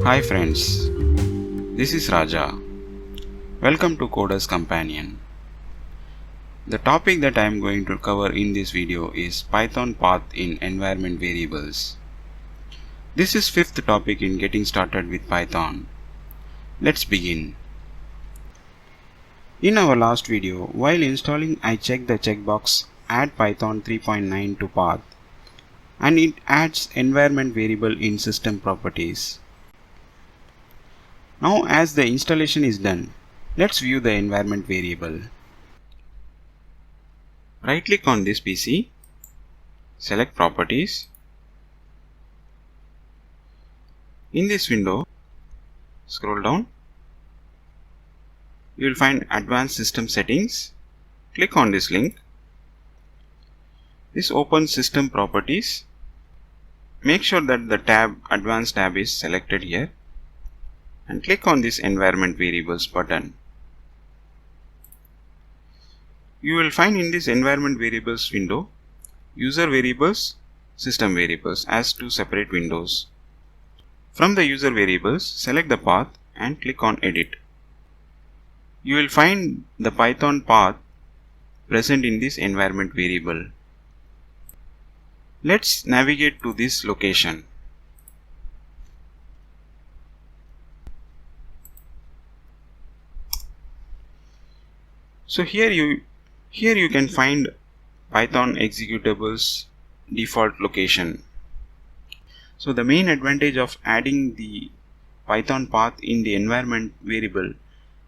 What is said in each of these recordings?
Hi friends, this is Raja. Welcome to Coder's Companion. The topic that I am going to cover in this video is Python path in environment variables. This is fifth topic in getting started with Python. Let's begin. In our last video, while installing, I checked the checkbox Add Python 3.9 to path, and it adds environment variable in system properties. Now as the installation is done, let's view the environment variable. Right click on this PC, select Properties. In this window, scroll down. You will find Advanced System Settings. Click on this link. This opens System Properties. Make sure that the tab Advanced tab is selected here and click on this Environment Variables button. You will find in this Environment Variables window User Variables, System Variables as two separate windows. From the User Variables, select the path and click on Edit. You will find the Python path present in this environment variable. Let's navigate to this location. So here you can find Python executables default location. So the main advantage of adding the Python path in the environment variable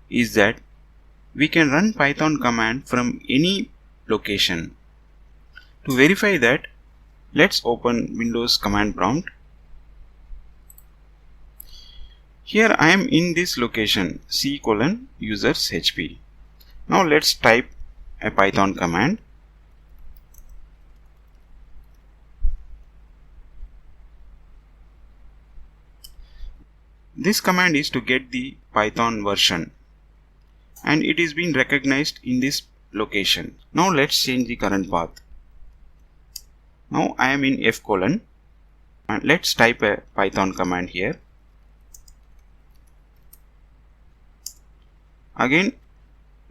is that we can run Python command from any location. To verify that, let's open Windows command prompt. Here I am in this location C:users HP. Now let's type a Python command. This command is to get the Python version, and it is being recognized in this location. Now let's change the current path. Now I am in F:, and let's type a Python command here. Again,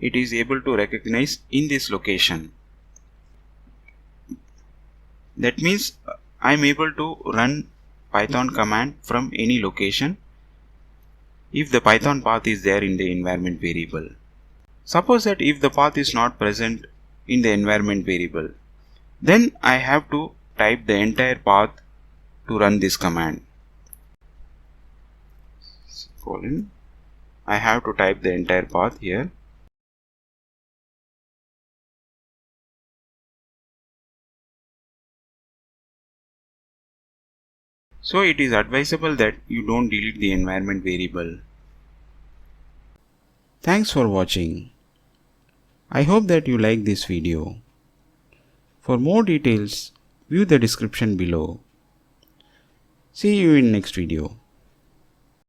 it is able to recognize in this location. That means I am able to run Python command from any location if the Python path is there in the environment variable. Suppose that if the path is not present in the environment variable, then I have to type the entire path to run this command. I have to type the entire path here. So it is advisable that you don't delete the environment variable. Thanks for watching. I hope that you like this video. For more details, view the description below. See you in next video.